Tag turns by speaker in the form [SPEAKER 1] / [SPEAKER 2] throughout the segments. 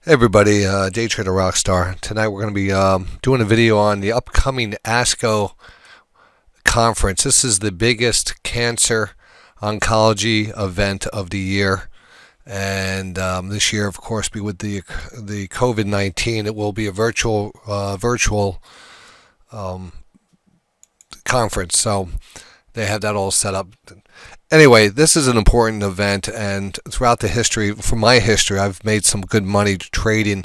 [SPEAKER 1] Hey everybody, DayTraderRockStar. Tonight we're going to be doing a video on the upcoming ASCO conference. This is the biggest cancer oncology event of the year, and this year, of course, be with the COVID-19. It will be a virtual conference, so they have that all set up. Anyway, this is an important event, and throughout the history, from my history, I've made some good money trading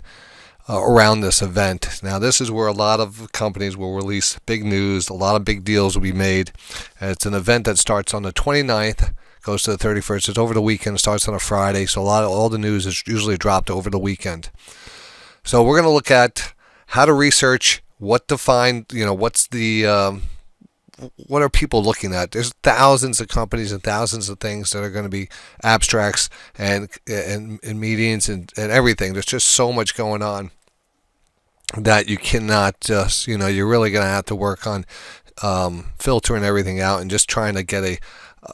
[SPEAKER 1] around this event. Now, this is where a lot of companies will release big news, a lot of big deals will be made. And it's an event that starts on the 29th, goes to the 31st. It's over the weekend, starts on a Friday, so all the news is usually dropped over the weekend. So we're going to look at how to research, what to find, what's the what are people looking at? There's thousands of companies and thousands of things that are going to be abstracts and meetings and everything. There's just so much going on that you cannot just, you're really going to have to work on filtering everything out and just trying to get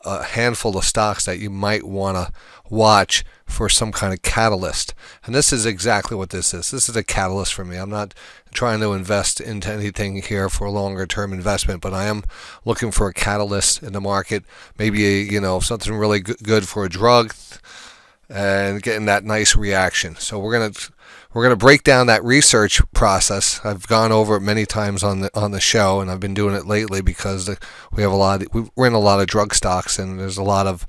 [SPEAKER 1] a handful of stocks that you might want to watch for some kind of catalyst. And this is exactly what this is. This is a catalyst for me. I'm not trying to invest into anything here for a longer term investment, but I am looking for a catalyst in the market, maybe something really good for a drug and getting that nice reaction. So we're going to break down that research process. I've gone over it many times on the show, and I've been doing it lately because we're in a lot of drug stocks, and there's a lot of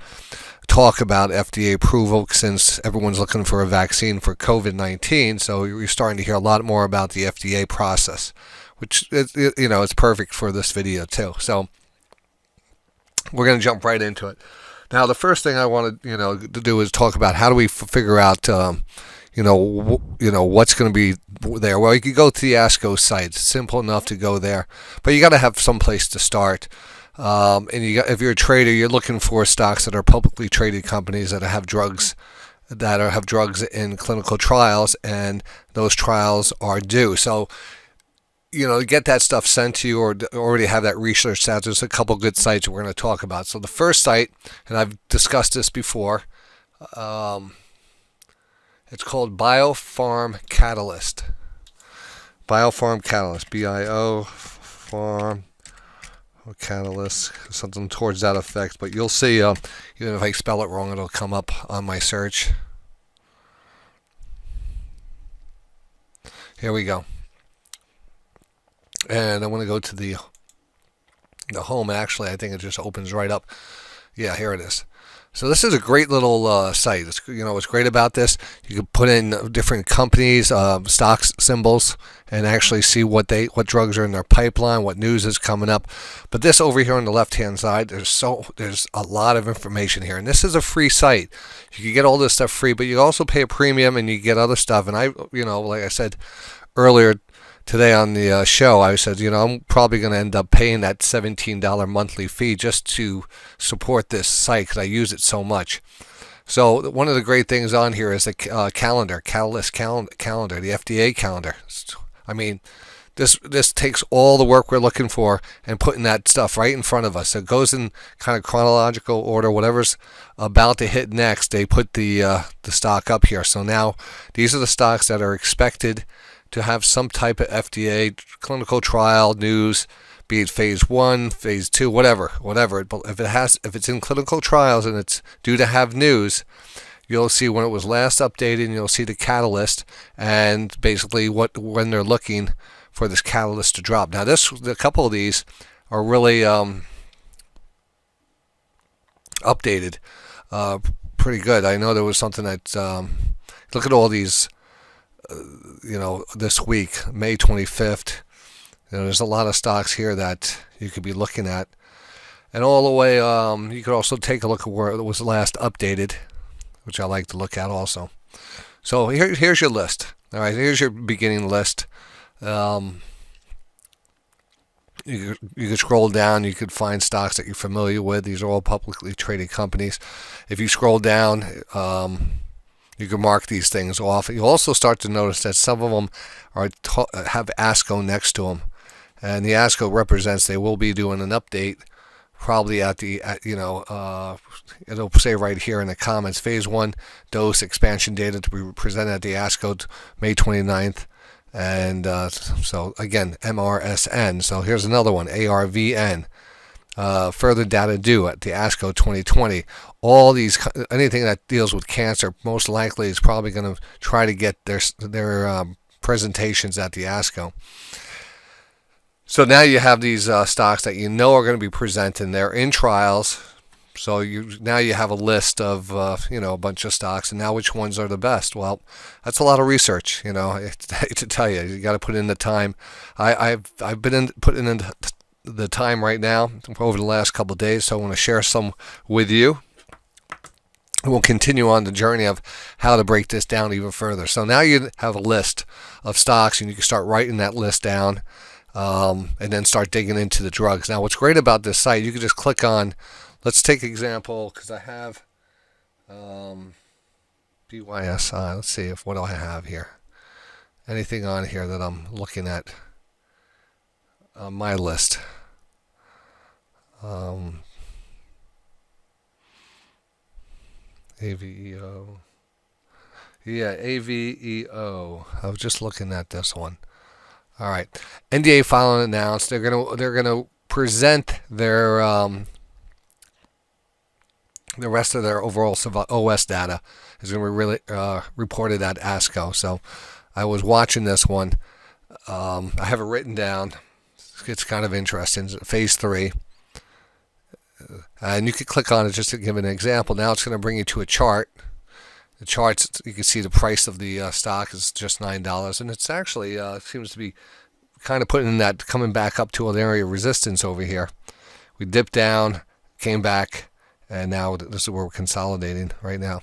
[SPEAKER 1] talk about FDA approval since everyone's looking for a vaccine for COVID-19. So you're starting to hear a lot more about the FDA process, which it's perfect for this video too. So we're going to jump right into it. Now, the first thing I want to do is talk about how do we figure out what's going to be there. Well, you could go to the ASCO site. It's simple enough to go there, but you got to have some place to start. And if you're a trader, you're looking for stocks that are publicly traded companies that have drugs in clinical trials, and those trials are due. So, to get that stuff sent to you or already have that research out, there's a couple good sites we're going to talk about. So the first site, and I've discussed this before, it's called Biopharm Catalyst. Biopharm Catalyst, B-I-O, Farm Catalyst, something towards that effect. But you'll see, even if I spell it wrong, it'll come up on my search. Here we go. And I want to go to the home. Actually, I think it just opens right up. Yeah, here it is. So this is a great little site. What's great about this, you can put in different companies, stocks, symbols, and actually see what drugs are in their pipeline, what news is coming up. But this over here on the left-hand side, there's a lot of information here, and this is a free site. You can get all this stuff free, but you also pay a premium and you get other stuff. And like I said earlier today on the show, I said, I'm probably going to end up paying that $17 monthly fee just to support this site because I use it so much. So one of the great things on here is the Catalyst calendar, the FDA calendar. I mean, this takes all the work we're looking for and putting that stuff right in front of us. So it goes in kind of chronological order. Whatever's about to hit next, they put the stock up here. So now these are the stocks that are expected to have some type of FDA clinical trial news, be it phase 1, phase 2, whatever. But if it's in clinical trials and it's due to have news, you'll see when it was last updated, and you'll see the catalyst and basically when they're looking for this catalyst to drop. Now, a couple of these are really updated, pretty good. I know there was something that look at all these. This week, May 25th, there's a lot of stocks here that you could be looking at. And all the way, you could also take a look at where it was last updated, which I like to look at also. So here's your list. All right, here's your beginning list. You could scroll down. You could find stocks that you're familiar with. These are all publicly traded companies. If you scroll down, you can mark these things off. You'll also start to notice that some of them have ASCO next to them. And the ASCO represents they will be doing an update probably it'll say right here in the comments, phase 1 dose expansion data to be presented at the ASCO May 29th. And so again, MRSN. So here's another one, ARVN. Further data due at the ASCO 2020. All these, anything that deals with cancer, most likely is probably going to try to get their presentations at the ASCO. So now you have these stocks that you know are going to be presenting. They're in trials. So now you have a list of a bunch of stocks, and now which ones are the best? Well, that's a lot of research. I hate to tell you, you got to put in the time. I've been putting in the time right now over the last couple of days, so I want to share some with you. We'll continue on the journey of how to break this down even further. So now you have a list of stocks, and you can start writing that list down, and then start digging into the drugs. Now, what's great about this site, you can just click on. Let's take an example, because I have BYSI. Let's see what do I have here. Anything on here that I'm looking at on my list. AVEO. Yeah, AVEO. I was just looking at this one. All right. NDA filing announced. They're gonna present their the rest of their overall OS data is going to be really reported at ASCO. So I was watching this one. I have it written down. It's kind of interesting. It's phase 3. And you can click on it just to give an example. Now it's going to bring you to a chart. The charts, you can see the price of the stock is just $9. And it's actually seems to be kind of putting in that, coming back up to an area of resistance over here. We dipped down, came back. And now this is where we're consolidating right now.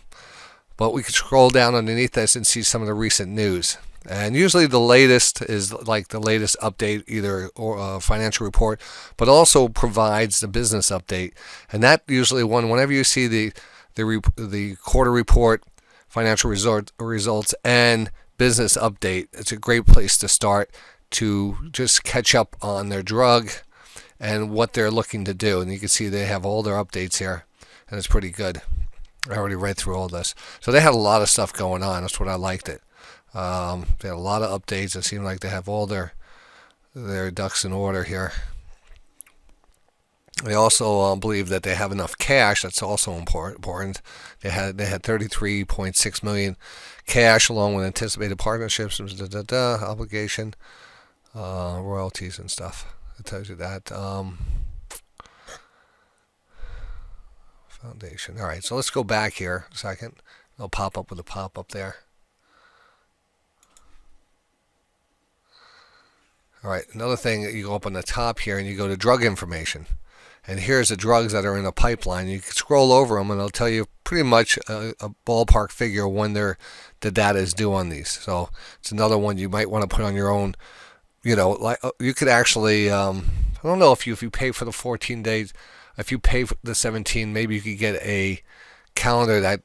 [SPEAKER 1] But we can scroll down underneath this and see some of the recent news. And usually the latest is like the latest update, either a financial report, but also provides the business update. And that usually whenever you see the quarter report, financial results, and business update, it's a great place to start to just catch up on their drug and what they're looking to do. And you can see they have all their updates here. And it's pretty good. I already read through all this. So they had a lot of stuff going on. That's what I liked it. They had a lot of updates. It seemed like they have all their ducks in order here. They also believe that they have enough cash. That's also important. They had 33.6 million cash along with anticipated partnerships, obligation, royalties and stuff. It tells you that. Foundation. All right, so let's go back here a second. It'll pop up with a pop-up there. All right, another thing, you go up on the top here and you go to drug information. And here's the drugs that are in a pipeline. You can scroll over them and it'll tell you pretty much a ballpark figure when the data is due on these. So it's another one you might want to put on your own. Like you could actually, I don't know if you pay for the 14 days. If you pay for the 17, maybe you could get a calendar that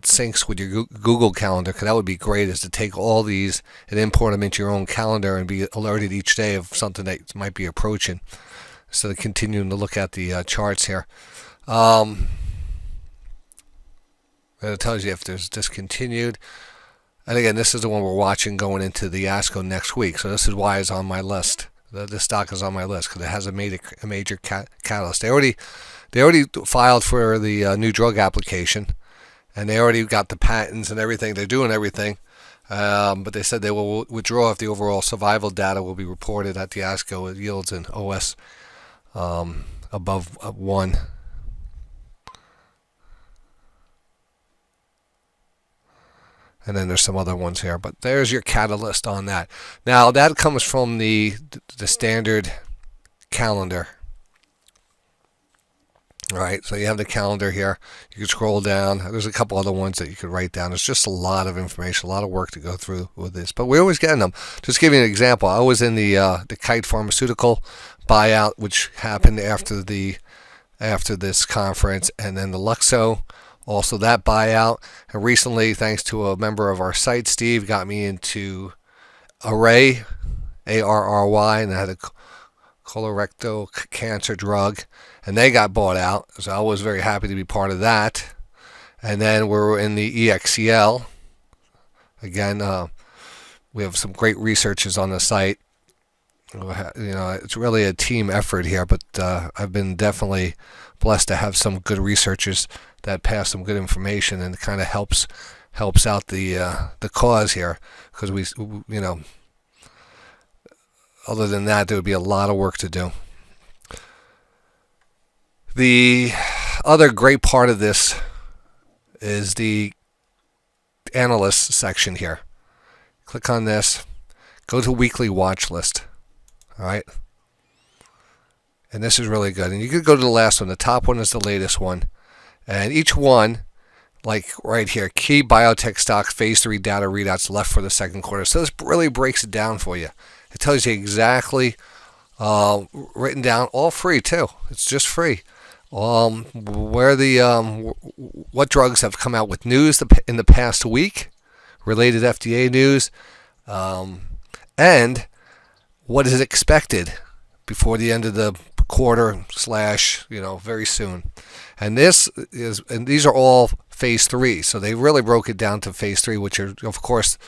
[SPEAKER 1] syncs with your Google Calendar, because that would be great, is to take all these and import them into your own calendar and be alerted each day of something that might be approaching. So continuing to look at the charts here. And it tells you if there's discontinued. And again, this is the one we're watching going into the ASCO next week. So this is why it's on my list. The stock is on my list because it has a major catalyst. They already filed for the new drug application, and they already got the patents and everything. They're doing everything, but they said they will withdraw if the overall survival data will be reported at the ASCO. It yields an OS above 1. And then there's some other ones here, but there's your catalyst on that. Now that comes from the standard calendar. All right, so you have the calendar here. You can scroll down. There's a couple other ones that you could write down. It's just a lot of information, a lot of work to go through with this. But we're always getting them. Just to give you an example, I was in the Kite Pharmaceutical buyout, which happened after this conference, and then the Luxo. Also that buyout. And recently, thanks to a member of our site, Steve, got me into Array, ARRY, and I had a colorectal cancer drug. and they got bought out. So I was very happy to be part of that. And then we're in the EXCL. Again, we have some great researchers on the site. It's really a team effort here, but I've been definitely blessed to have some good researchers that pass some good information, and it kind of helps out the cause here, because other than that, there would be a lot of work to do. The other great part of this is the analyst section here. Click on this, go to weekly watch list. All right. And this is really good. And you could go to the last one. The top one is the latest one. And each one, like right here, key biotech stocks phase 3 data readouts left for the second quarter. So this really breaks it down for you. It tells you exactly, written down, all free too. It's just free. Where what drugs have come out with news in the past week, related FDA news, and what is expected before the end of the quarter / very soon. And these are all phase 3, so they really broke it down to phase 3, which are, of course,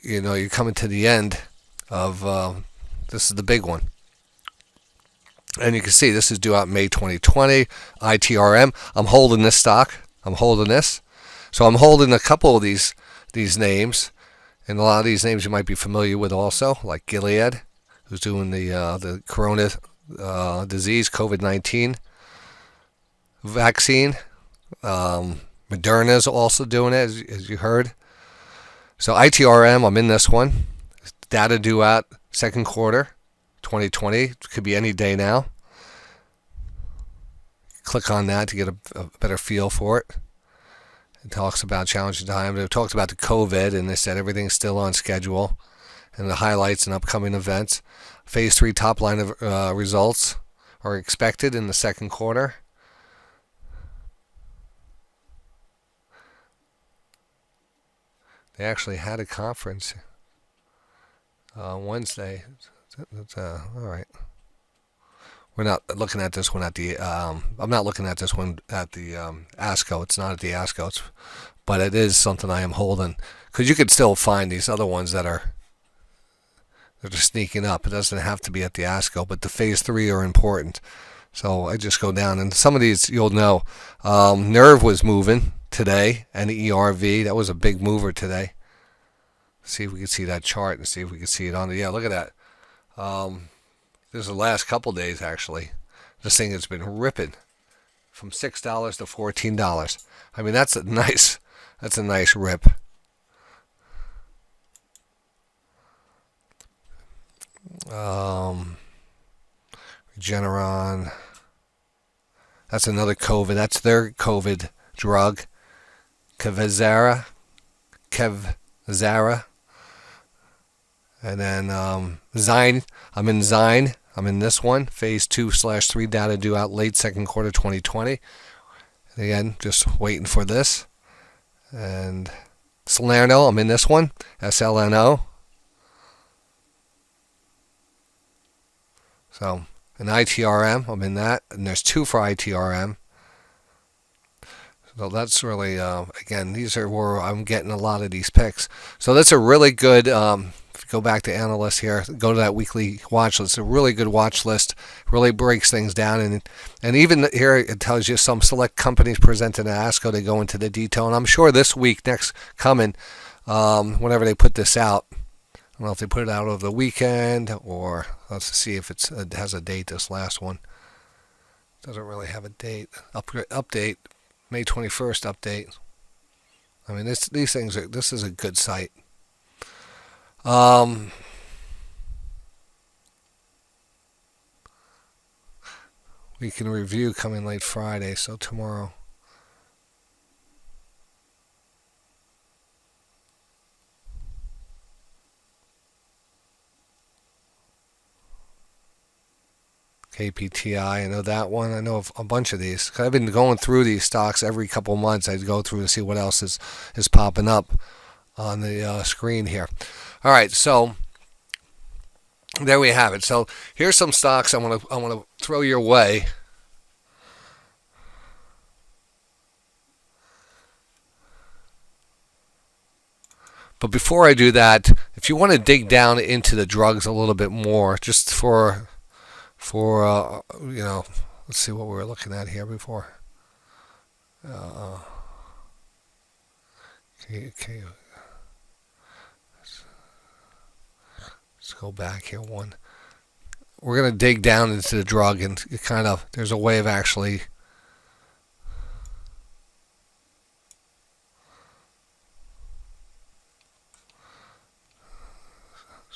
[SPEAKER 1] you're coming to the end of this is the big one. And you can see this is due out May 2020. ITRM. I'm holding this stock. I'm holding this. So I'm holding a couple of these names, and a lot of these names you might be familiar with also, like Gilead, who's doing the corona disease, COVID-19 vaccine. Moderna is also doing it, as you heard. So ITRM, I'm in this one. Data due out second quarter 2020. Could be any day now. Click on that to get a better feel for it. It talks about challenging time. It talks about the COVID, and they said everything's still on schedule, and the highlights and upcoming events. Phase 3 top line of results are expected in the second quarter. They actually had a conference Wednesday. All right. We're not looking at this one at the. I'm not looking at this one at the ASCO. It's not at the ASCO, but it is something I am holding, because you could still find these other ones that are sneaking up. It doesn't have to be at the ASCO, but the phase 3 are important. So I just go down, and some of these you'll know. Nerve was moving today, and the ERV, that was a big mover today. See if we can see that chart and see if we can see it on the. Yeah, look at that. This is the last couple days, actually. This thing has been ripping from $6 to $14. I mean, that's a nice rip. Regeneron. That's another COVID. That's their COVID drug. Kevzara. And then Zyne. I'm in Zyne. I'm in this one. Phase 2/3 data due out late second quarter 2020. And again, just waiting for this. And Salerno. I'm in this one. SLNO. So, an ITRM. I'm in that. And there's 2 for ITRM. So that's really, again, these are where I'm getting a lot of these picks. So that's a really good, if you go back to analysts here, go to that weekly watch list. It's a really good watch list. Really breaks things down. And even here it tells you some select companies presented at ASCO. They go into the detail. And I'm sure this week, next coming, whenever they put this out, I don't know if they put it out over the weekend, or let's see if it has a date, this last one. Doesn't really have a date. Update. May 21st update. I mean, these things are. This is a good site. We can review coming late Friday, so tomorrow. KPTI, I know that one. I know of a bunch of these. I've been going through these stocks every couple of months. I go through to see what else is popping up on the screen here. All right, so there we have it. So here's some stocks I want to throw your way But before I do that, if you want to dig down into the drugs a little bit more, just for let's see what we were looking at here before. Okay. Let's go back here one. We're going to dig down into the drug, and there's a way of actually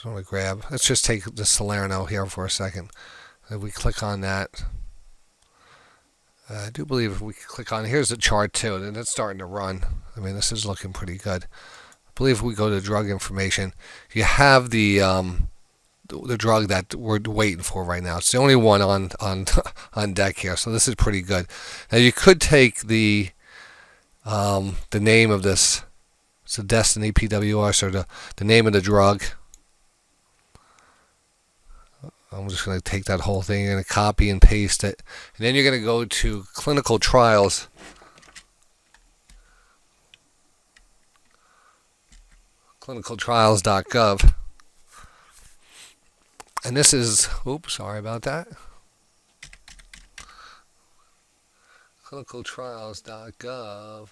[SPEAKER 1] let's just take the Salerno here for a second. If we click on that, I do believe if we click on, here's the chart too, and it's starting to run. I mean, this is looking pretty good. I believe if we go to drug information, you have the drug that we're waiting for right now. It's the only one on deck here, so this is pretty good. Now you could take the name of this. It's a Destiny PWR, so the name of the drug. I'm just going to take that whole thing, you're going to copy and paste it, and then you're going to go to clinical trials. clinicaltrials.gov. And this is, sorry about that. clinicaltrials.gov.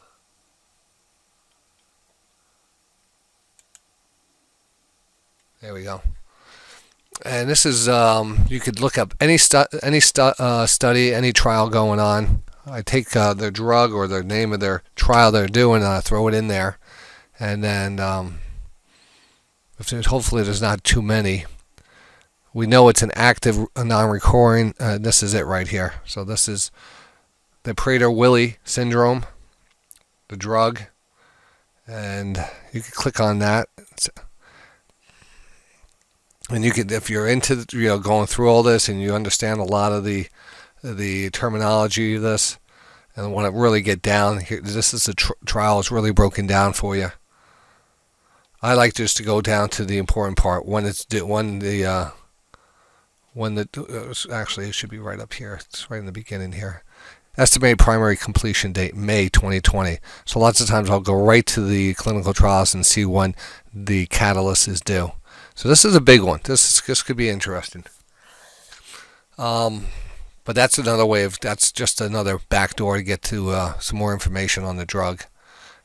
[SPEAKER 1] There we go. And this is, you could look up any study, any trial going on. I take their drug or the name of their trial they're doing, and I throw it in there. And then, hopefully there's not too many. We know it's an active, non-recurring. This is it right here. So this is the Prader-Willi Syndrome, the drug. And you can click on that. And you could, if you're into going through all this and you understand a lot of the terminology of this and want to really get down here, this is the trial is really broken down for you. I like just to go down to the important part actually it should be right up here. It's right in the beginning here. Estimated primary completion date May 2020. So lots of times I'll go right to the clinical trials and see when the catalyst is due. So this is a big one. This could be interesting. But that's just another backdoor to get to some more information on the drug.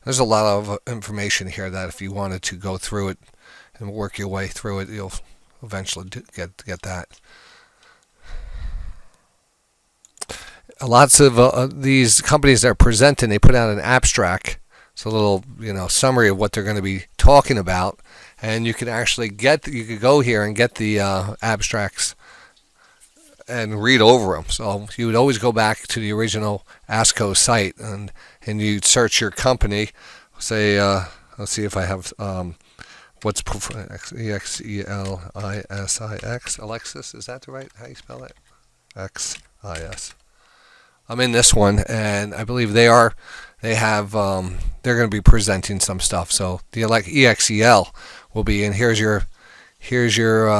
[SPEAKER 1] There's a lot of information here that if you wanted to go through it and work your way through it, you'll eventually get that. Lots of these companies that are presenting, they put out an abstract. It's a little summary of what they're going to be talking about. And you can actually you could go here and get the abstracts and read over them. So you would always go back to the original ASCO site and you'd search your company. Say, let's see if I have, what's EXELISIX, Alexis, is that the right, how you spell it? XIS. I'm in this one, and I believe they're going to be presenting some stuff. So the EXEL will be, and here's your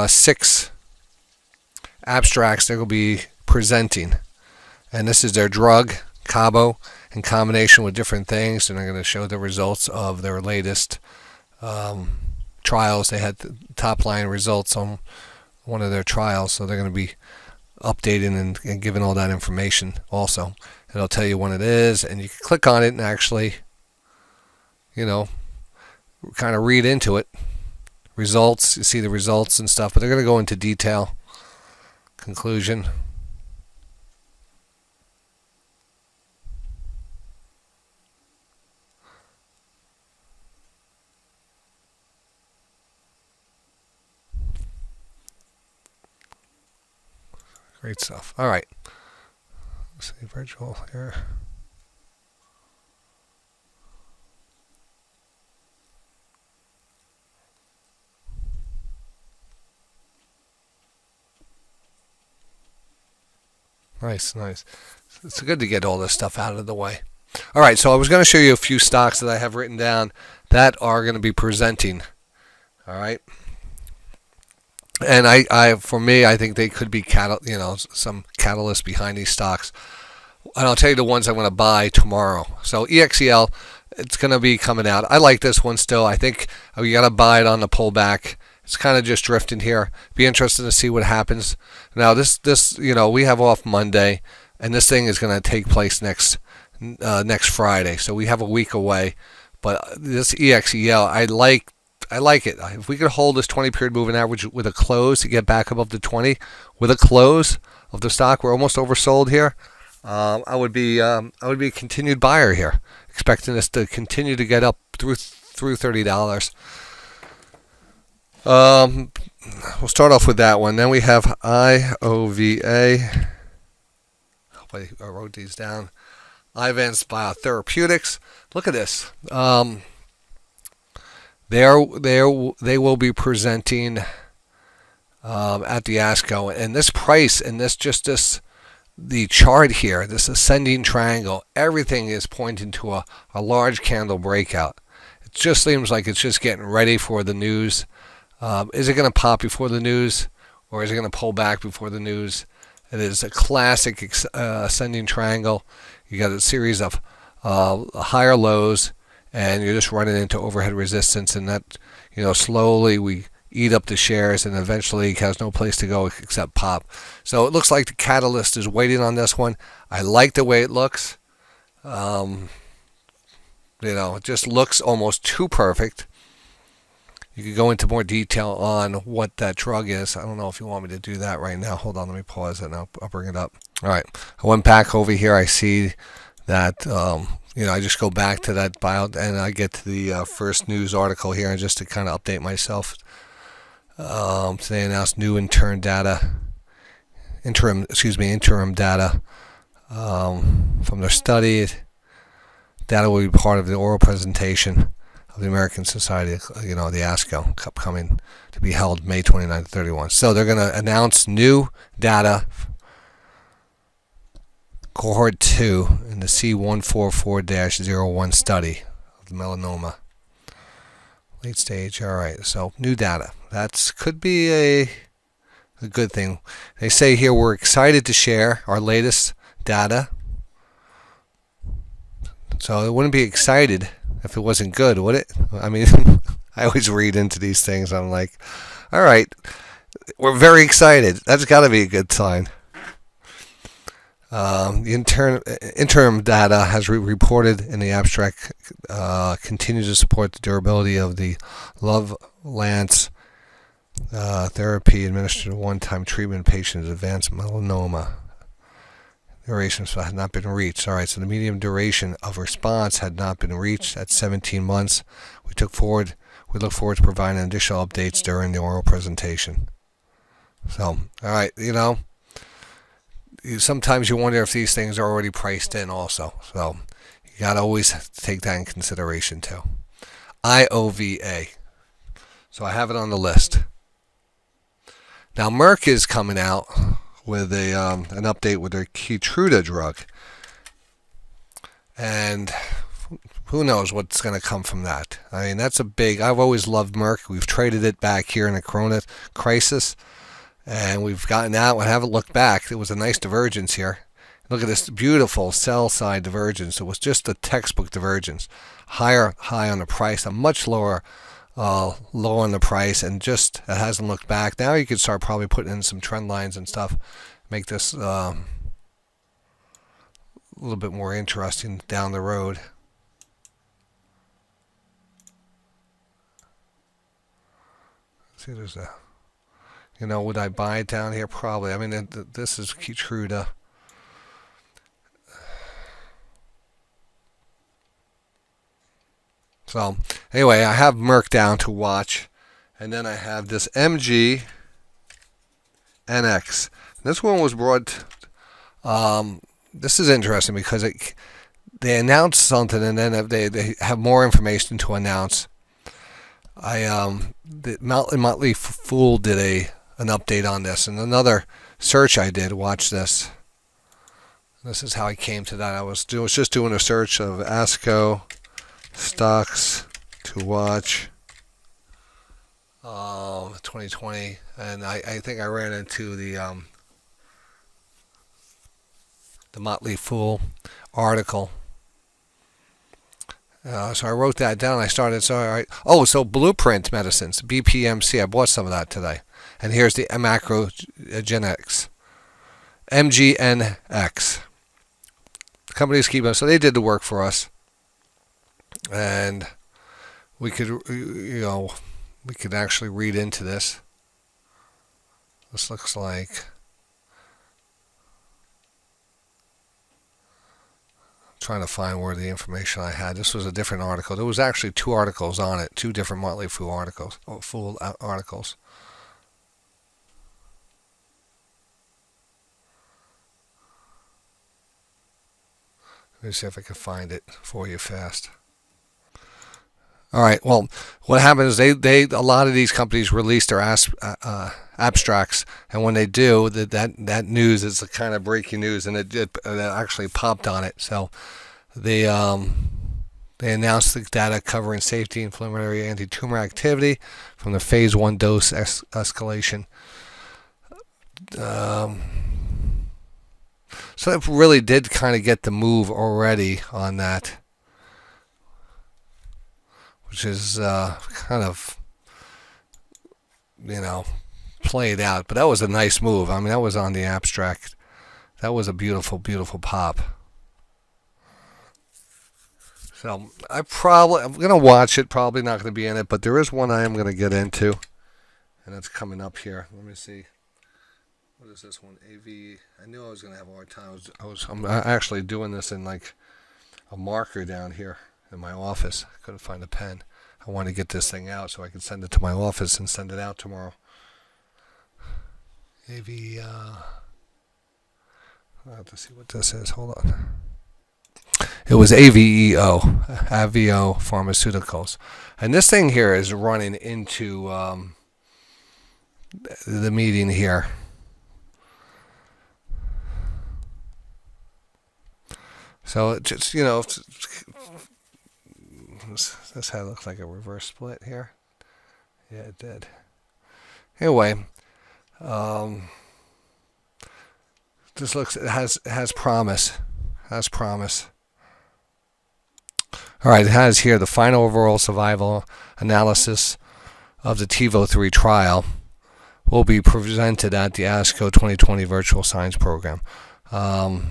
[SPEAKER 1] 6 abstracts they're going to be presenting, and this is their drug Cabo in combination with different things, and they're going to show the results of their latest trials. They had the top line results on one of their trials, so they're going to be updating and giving all that information also. It'll tell you when it is, and you can click on it and actually kind of read into it. Results, you see the results and stuff, but they're going to go into detail. Conclusion. Great stuff. All right. Let's see, virtual here. Nice. It's good to get all this stuff out of the way. All right, so I was going to show you a few stocks that I have written down that are going to be presenting. All right. And for me, I think they could be some catalyst behind these stocks. And I'll tell you the ones I'm going to buy tomorrow. So EXEL it's going to be coming out. I like this one still. I think we got to buy it on the pullback. It's kind of just drifting here. Be interested to see what happens. Now this we have off Monday, and this thing is going to take place next Friday. So we have a week away. But this EXEL, I like it. If we could hold this 20-period moving average with a close to get back above the 20, with a close of the stock, we're almost oversold here. I would be a continued buyer here, expecting this to continue to get up through $30. We'll start off with that one. Then we have IOVA. Hope I wrote these down. Iovance Biotherapeutics. Look at this. They will be presenting at the ASCO, and this price and the chart here, this ascending triangle, everything is pointing to a large candle breakout. It just seems like it's just getting ready for the news. Is it going to pop before the news, or is it going to pull back before the news? It is a classic ascending triangle. You got a series of higher lows, and you're just running into overhead resistance, and that, slowly we eat up the shares, and eventually it has no place to go except pop. So it looks like the catalyst is waiting on this one. I like the way it looks. It just looks almost too perfect. You could go into more detail on what that drug is. I don't know if you want me to do that right now. Hold on, let me pause it and I'll bring it up. All right, I went back over here. I see that, I just go back to that bio and I get to the first news article here, and just to kind of update myself. Today announced new interim data from their study. Data will be part of the oral presentation of the American Society, the ASCO, upcoming to be held May 29 to 31. So they're going to announce new data, cohort 2 in the C144-01 study of the melanoma. Late stage, all right, so new data. That could be a good thing. They say here we're excited to share our latest data. So it wouldn't be excited if it wasn't good, would it? I mean, I always read into these things. I'm like, all right, we're very excited. That's got to be a good sign. The interim data has reported in the abstract continues to support the durability of the Love-Lance therapy administered one-time treatment in patients with advanced melanoma. Durations had not been reached. All right, so the median duration of response had not been reached at 17 months. We look forward to providing additional updates during the oral presentation. So, all right, sometimes you wonder if these things are already priced in also. So you got to always take that in consideration too. IOVA. So I have it on the list. Now Merck is coming out with an update with their Keytruda drug. And who knows what's going to come from that. I mean, that's I've always loved Merck. We've traded it back here in the Corona crisis. And we've gotten out and haven't looked back. It was a nice divergence here. Look at this beautiful sell side divergence. It was just a textbook divergence. High on the price, a much lower low on the price, and just it hasn't looked back. Now you could start probably putting in some trend lines and stuff. Make this a little bit more interesting down the road. Let's see, there's a... would I buy it down here? Probably. I mean, this is Keytruda. So, anyway, I have Merck down to watch. And then I have this MG NX. This one was brought... this is interesting because they announced something and then they have more information to announce. The Motley Fool did an update on this, and another search I did. Watch this. This is how I came to that. I was just doing a search of ASCO stocks to watch 2020, and I think I ran into the Motley Fool article, So I wrote that down. I started. So all right. Oh, so Blueprint Medicines, BPMC. I bought some of that today. And here's the macrogenetics, MGNX. The companies keep us. So they did the work for us, and we could, we could actually read into this. This looks like. Trying to find where the information I had. This was a different article. There was actually 2 articles on it, 2 different Motley Fool articles. Let me see if I can find it for you fast. All right. Well, what happens is they a lot of these companies release their abstracts, and when they do, that news is the kind of breaking news, and it actually popped on it. So they announced the data covering safety and preliminary anti-tumor activity from the phase 1 dose escalation. So it really did kind of get the move already on that, which is kind of, played out. But that was a nice move. I mean, that was on the abstract. That was a beautiful, beautiful pop. So I'm going to watch it. Probably not going to be in it, but there is one I am going to get into, and it's coming up here. Let me see. What is this one? AV. I knew I was going to have a hard time. I'm actually doing this in like a marker down here in my office. I couldn't find a pen. I want to get this thing out so I can send it to my office and send it out tomorrow. AV. I'll have to see what this is. Hold on. It was AVEO, Avio Pharmaceuticals. And this thing here is running into the meeting here. So it just, this had looked like a reverse split here. Yeah, it did. Anyway, this it has promise. Has promise. All right, it has here the final overall survival analysis of the TiVo 3 trial will be presented at the ASCO 2020 Virtual Science Program. Will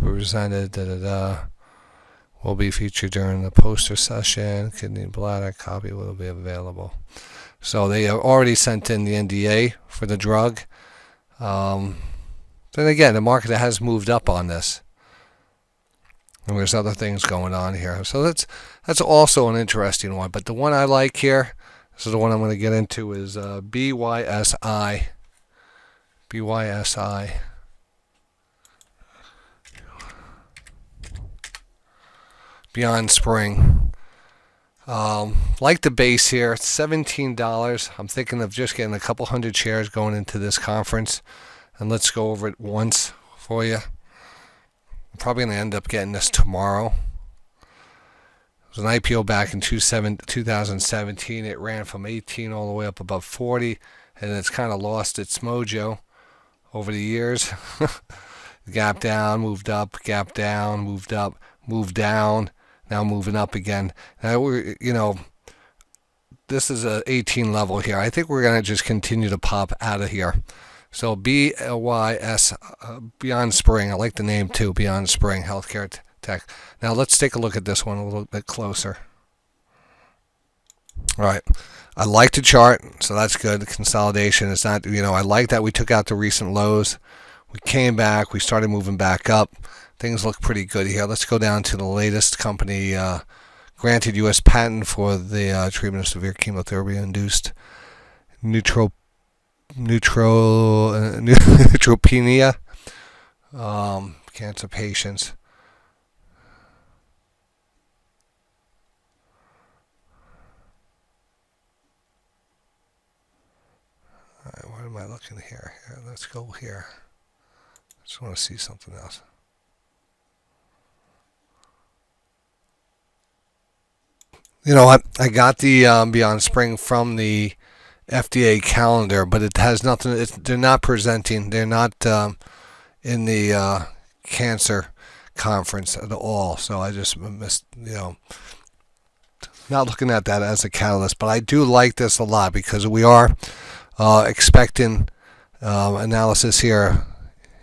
[SPEAKER 1] be presented. Will be featured during the poster session. Kidney and bladder copy will be available. So they have already sent in the NDA for the drug. Then again, the market has moved up on this. And there's other things going on here. So that's also an interesting one. But the one I like here, this is the one I'm going to get into, is BYSI. BYSI. Beyond Spring. Like the base here, it's $17. I'm thinking of just getting a couple hundred shares going into this conference. And let's go over it once for you. I'm probably going to end up getting this tomorrow. It was an IPO back in 2017. It ran from 18 all the way up above 40. And it's kind of lost its mojo over the years. Gap down, moved up, gap down, moved up, moved down. Now moving up again. Now we're, this is a 18 level here. I think we're going to just continue to pop out of here. So BYS, Beyond Spring. I like the name too, Beyond Spring Healthcare Tech. Now let's take a look at this one a little bit closer. All right. I like the chart, so that's good. The consolidation is not, I like that we took out the recent lows. We came back. We started moving back up. Things look pretty good here. Let's go down to the latest company. Granted U.S. patent for the treatment of severe chemotherapy-induced neutropenia, cancer patients. All right, what am I looking here? Let's go here. I just want to see something else. You know what? I got the Beyond Spring from the Fda Calendar, but it has nothing. They're not presenting. They're not in the cancer conference at all. So I just missed, not looking at that as a catalyst. But I do like this a lot because we are expecting analysis here,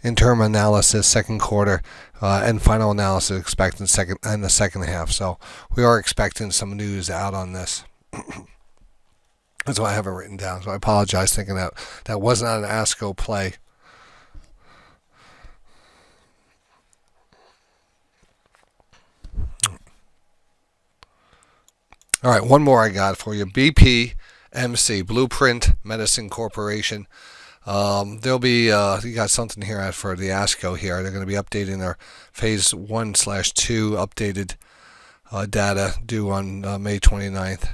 [SPEAKER 1] interim analysis, second quarter, and final analysis expecting in the second half. So we are expecting some news out on this. That's why I have it written down. So I apologize thinking that was not an ASCO play. All right, one more I got for you. BPMC, Blueprint Medicine Corporation. There'll be, you got something here for the ASCO here. They're going to be updating their phase 1/2 updated data due on May 29th.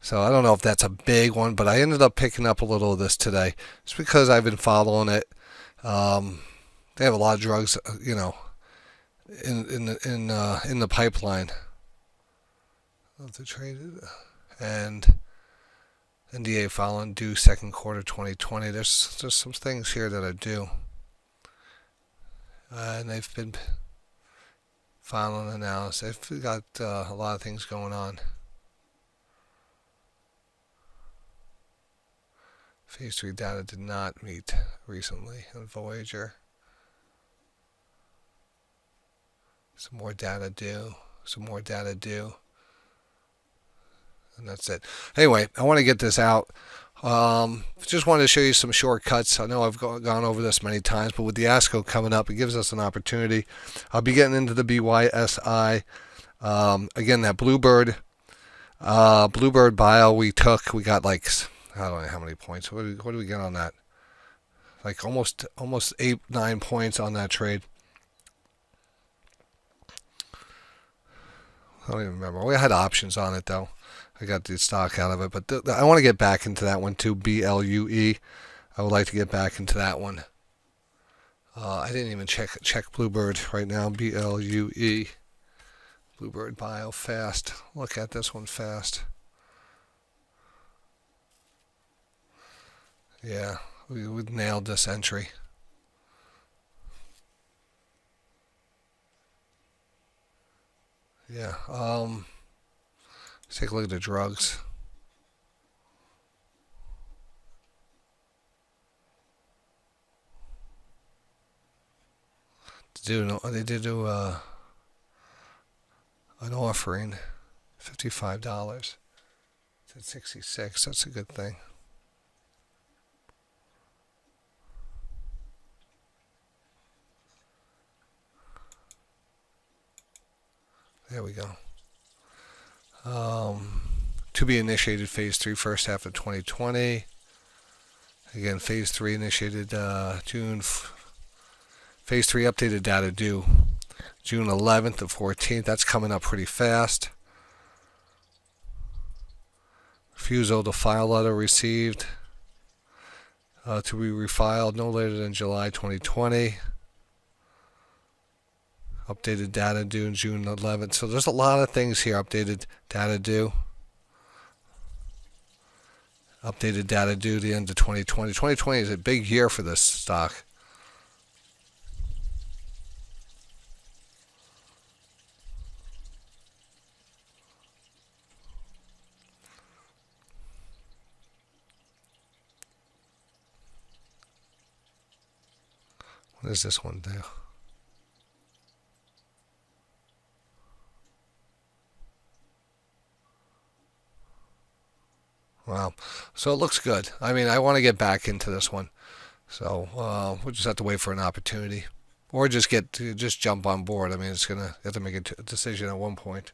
[SPEAKER 1] So I don't know if that's a big one, but I ended up picking up a little of this today. It's because I've been following it. They have a lot of drugs, in the pipeline. Of the traded and NDA filing due second quarter 2020. There's some things here that are due, and they've been filing analysis. They've got a lot of things going on. Phase 3 data did not meet recently on Voyager. Some more data due. And that's it. Anyway, I want to get this out. Just wanted to show you some shortcuts. I know I've gone over this many times, but with the ASCO coming up, it gives us an opportunity. I'll be getting into the BYSI. Again, that Bluebird Bio we got like, I don't know how many points. What do we get on that? Like almost 8-9 points on that trade. I don't even remember. We had options on it though. I got the stock out of it, but I want to get back into that one too. BLUE. I would like to get back into that one. I didn't even check Bluebird right now. BLUE. Bluebird Bio fast. Look at this one fast. Yeah, we nailed this entry. Yeah. Let's take a look at the drugs. They did do an offering, $55. It's at 66. That's a good thing. There we go. To be initiated phase 3 first half of 2020. Again, phase 3 initiated June. Phase 3 updated data due June 11th to 14th. That's coming up pretty fast. Refusal to file letter received to be refiled no later than July 2020. Updated data due June 11th. So there's a lot of things here. Updated data due. Updated data due the end of 2020. 2020 is a big year for this stock. What does this one do? Wow. So it looks good. I mean, I want to get back into this one. So we'll just have to wait for an opportunity. Or just jump on board. I mean, you have to make a decision at one point.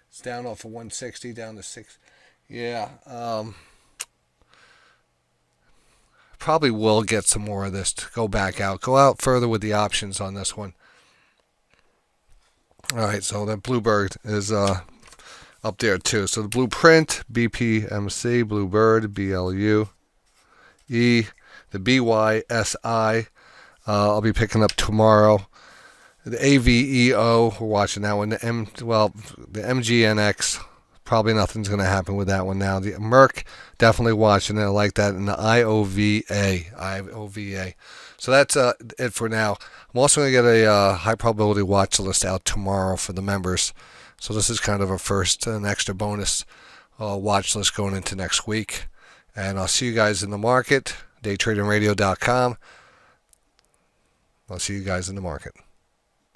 [SPEAKER 1] It's down off of 160 down to 6. Yeah. Probably will get some more of this to go back out. Go out further with the options on this one. All right, so that Bluebird is up there too. So the Blueprint, BPMC, Bluebird, BLUE, the BYSI, I'll be picking up tomorrow. The AVEO, we're watching that one. The MGNX, probably nothing's going to happen with that one now. The Merck, definitely watching it. I like that. And the IOVA. So that's it for now. I'm also going to get a high probability watch list out tomorrow for the members. So this is kind of a first and extra bonus watch list going into next week. And I'll see you guys in the market. DayTradingRadio.com. I'll see you guys in the market.